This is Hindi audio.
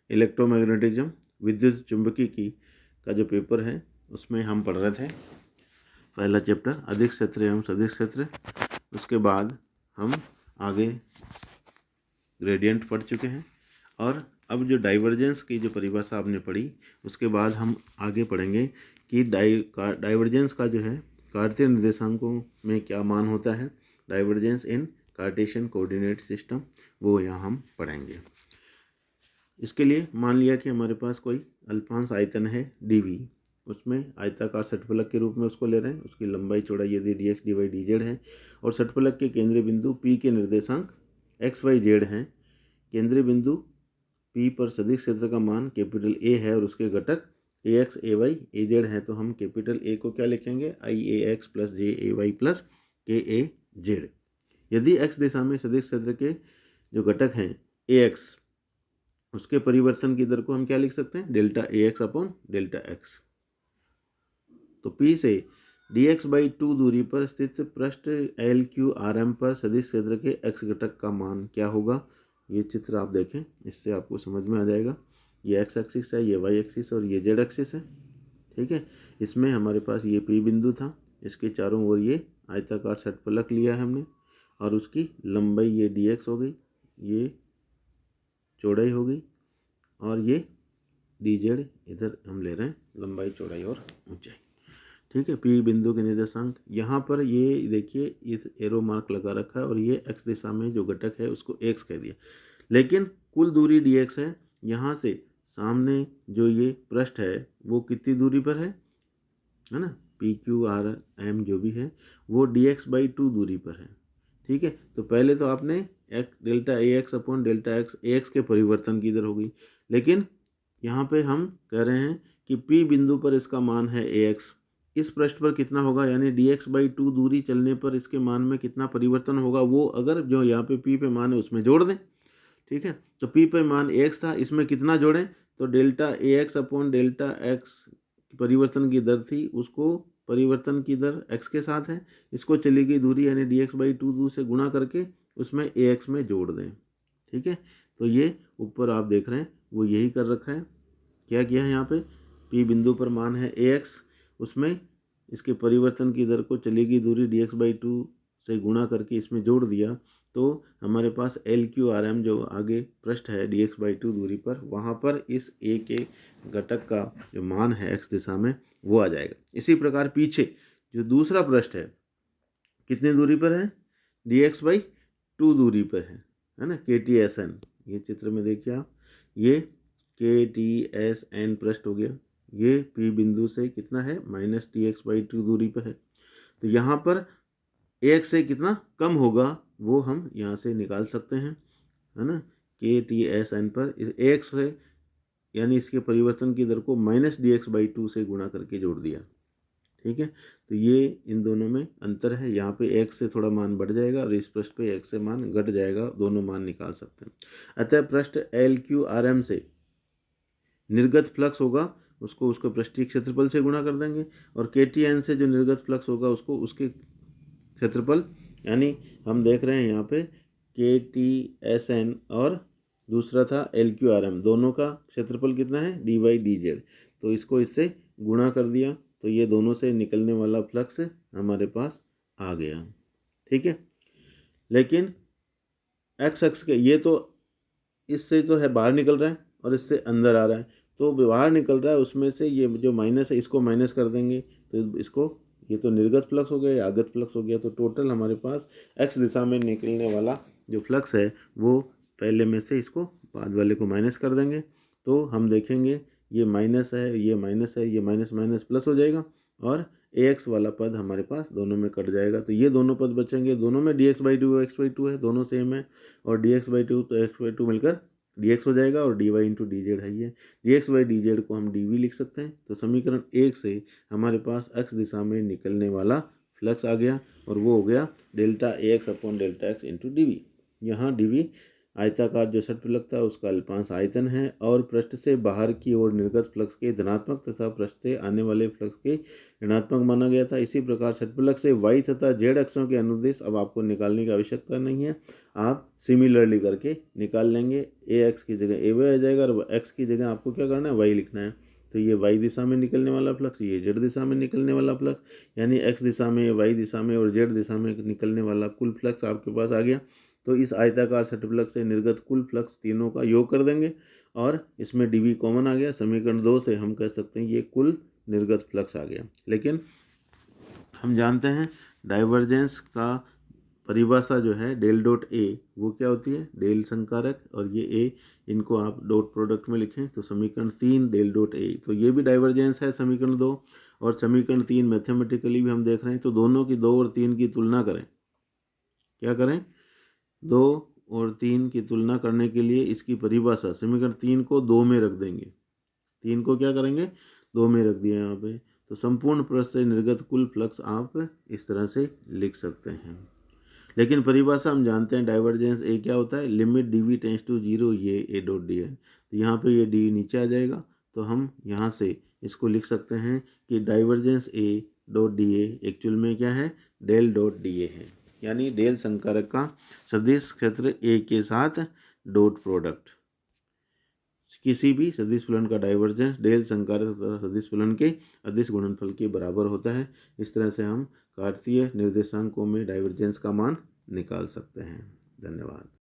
इलेक्ट्रोमैग्नेटिज्म विद्युत चुंबकी का जो पेपर है उसमें हम पढ़ रहे थे पहला चैप्टर अधिक क्षेत्र एवं सदिश क्षेत्र। उसके बाद हम आगे ग्रेडियंट पढ़ चुके हैं और अब जो डाइवर्जेंस की जो परिभाषा आपने पढ़ी उसके बाद हम आगे पढ़ेंगे कि डाइवर्जेंस का जो है कार्तीय निर्देशांकों में क्या मान होता है, डाइवर्जेंस इन कार्टेशियन कोऑर्डिनेट सिस्टम, वो यहाँ हम पढ़ेंगे। इसके लिए मान लिया कि हमारे पास कोई अल्पांश आयतन है dv, उसमें आयताकार षटफलक के रूप में उसको ले रहे हैं, उसकी लंबाई चौड़ाई यदि dx dy dz है और षटफलक के केंद्रीय बिंदु p के निर्देशांक x y z हैं। केंद्रीय बिंदु P पर सदिश क्षेत्र का मान कैपिटल A है और उसके घटक ax ay az हैं, तो हम कैपिटल A को क्या लिखेंगे iax plus jay plus kaz। यदि x दिशा में सदिश क्षेत्र के जो घटक हैं ax, उसके परिवर्तन की दर को हम क्या लिख सकते हैं delta ax upon delta x। तो P से dx/2 दूरी पर स्थित पृष्ठ LQRM पर सदिश क्षेत्र के x घटक का मान क्या होगा। ये चित्र आप देखें, इससे आपको समझ में आ जाएगा। ये x एक्सिस है, ये y एक्सिस और ये z एक्सिस है। ठीक है, इसमें हमारे पास ये P बिंदु था, इसके चारों ओर ये आयताकार षटफलक लिया है हमने और उसकी लंबाई ये dx हो गई, ये चौड़ाई हो गई और ये dz इधर हम ले रहे हैं लंबाई चौड़ाई और ऊंचाई। ठीक है, P बिंदु के निर्देशांक यहाँ पर ये देखिए इस एरो मार्क लगा रखा है और ये x दिशा में जो घटक है उसको x कह दिया, लेकिन कुल दूरी dx है। यहाँ से सामने जो ये पृष्ठ है वो कितनी दूरी पर है ना, PQRM जो भी है वो dx/2 दूरी पर है। ठीक है, तो पहले तो आपने delta ax upon delta x ax के परिवर्तन की दर होगी, लेकिन यहाँ पे हम कह रहे हैं कि P बिंदु पर इसका मान है ax, इस पृष्ठ पर कितना होगा यानी dx/2 दूरी चलने पर इसके मान में कितना परिवर्तन होगा, वो अगर जो यहाँ पे P पे मान है उसमें जोड़ दें। ठीक है, तो P पे मान x था, इसमें कितना जोड़ें तो delta ax upon delta x परिवर्तन की दर थी, उसको परिवर्तन की दर x के साथ है, इसको चली गई दूरी यानी dx/2 से गुणा करके उसमें ax में जोड़ दें। ठीक है, तो ये ऊपर आप देख रहे हैं वो यही कर रखा है। क्या किया है यहाँ पे, P बिंदु पर मान है ax, उसमें इसके परिवर्तन की दर को चली गई दूरी dx/2 से गुणा करके इसमें जोड़ दिया, तो हमारे पास LQRM जो आगे पृष्ठ है dx/2 दूरी पर, वहाँ पर इस a के घटक का जो मान है x दिशा में वो आ जाएगा। इसी प्रकार पीछे जो दूसरा पृष्ठ है कितनी दूरी पर है dx/2 दूरी पर है ना, KTSN। ये चित्र में देखिए आप, ये KTSN पृष्ठ हो गया, ये P बिंदु से कितना है -dx/2 दूरी पर है। तो यहाँ पर ax से कितना कम होगा वो हम यहाँ से निकाल सकते हैं, है ना। KTSN पर इस ax से यानी इसके परिवर्तन की दर को -dx/2 से गुणा करके जोड़ दिया। ठीक है, तो ये इन दोनों में अंतर है, यहाँ पे x से थोड़ा मान बढ़ जाएगा और इस पृष्ठ पे x से मान घट जाएगा, दोनों मान निकाल सकते हैं। अतः पृष्ठ LQRM से निर्गत फ्लक्स होगा उसको पृष्ठीय क्षेत्रफल से गुणा कर देंगे और KTN से जो निर्गत फ्लक्स होगा उसको उसके क्षेत्रफल, यानी हम देख रहे हैं यहाँ पे KTSN और दूसरा था LQRM, दोनों का क्षेत्रफल कितना है dy/dz, तो इसको इससे गुणा कर दिया तो ये दोनों से निकलने वाला फ्लक्स हमारे पास आ गया। ठीक है, लेकिन x अक्ष के ये तो इससे तो है बाहर निकल रहा है और इससे अंदर आ रहा है, तो बाहर निकल रहा है उसमें से ये जो माइनस है इसको माइनस कर देंगे तो इसको, ये तो निर्गत फ्लक्स हो गया, ये आगत फ्लक्स हो गया, तो टोटल हमारे पास x दिशा में निकलने वाला जो फ्लक्स है वो पहले में से इसको बाद वाले को माइनस कर देंगे, तो हम देखेंगे ये माइनस है, ये माइनस है, ये माइनस माइनस प्लस हो जाएगा और ax वाला पद हमारे पास दोनों में कट जाएगा, तो ये दोनों पद बचेंगे, दोनों में dx/2 x/2 है, दोनों सेम है और dx/2 तो x/2 मिलकर dx हो जाएगा और dy/dz है, ये dx/dz को हम dv लिख सकते हैं। तो समीकरण 1 से हमारे पास x दिशा में निकलने वाला फ्लक्स आ गया और वो हो गया delta ax upon delta x into dv। यहाँ dv आयताकार जो षटफलक था उसका अल्पांश आयतन है और पृष्ठ से बाहर की ओर निर्गत फ्लक्स के धनात्मक तथा पृष्ठ से आने वाले फ्लक्स के ऋणात्मक माना गया था। इसी प्रकार षटफलक से y तथा z अक्षों के अनुदिश अब आपको निकालने की आवश्यकता नहीं है, आप सिमिलरली करके निकाल लेंगे। ax की जगह ay आ जाएगा और x की जगह आपको क्या करना है, y लिखना है। तो ये y दिशा में निकलने वाला फ्लक्स, ये z दिशा में निकलने वाला फ्लक्स, यानी x दिशा में, y दिशा में और z दिशा में निकलने वाला कुल फ्लक्स आपके पास आ गया। तो इस आयताकार षटफलक से निर्गत कुल फ्लक्स तीनों का योग कर देंगे और इसमें dv कॉमन आ गया। समीकरण 2 से हम कह सकते हैं ये कुल निर्गत फ्लक्स आ गया। लेकिन हम जानते हैं डाइवर्जेंस का परिभाषा जो है डेल डॉट ए वो क्या होती है, डेल संकारक, और ये ए इनको आप डॉट प्रोडक्ट में लिखें तो समीकरण 3 डेल डॉट ए, तो ये भी डाइवर्जेंस है समीकरण 2। और समीकरण 3 मैथमेटिकली भी हम देख रहे हैं तो दोनों की 2 और 3 की तुलना करें। क्या करें, 2 और 3 की तुलना करने के लिए इसकी परिभाषा समीकरण 3 को 2 में रख देंगे। 3 को क्या करेंगे, 2 में रख दिया यहाँ पे, तो संपूर्ण पृष्ठ से निर्गत कुल फ्लक्स आप इस तरह से लिख सकते हैं। लेकिन परिभाषा हम जानते हैं डाइवर्जेंस ए क्या होता है, लिमिट dv टेंस टू 0, ये ए डॉट डी है। तो यहाँ पे ये डी नीचे आ जाएगा, तो हम यहाँ से इसको लिख सकते हैं कि divergence A dot D A actual में क्या है, डेल डॉट डी ए है, यानी डेल संकारक का सदिश क्षेत्र ए के साथ डॉट प्रोडक्ट। किसी भी सदिश फलन का डाइवर्जेंस डेल संकारक तथा सदिश फलन के अदिश गुणनफल के बराबर होता है। इस तरह से हम कार्तीय निर्देशांकों में डाइवर्जेंस का मान निकाल सकते हैं। धन्यवाद।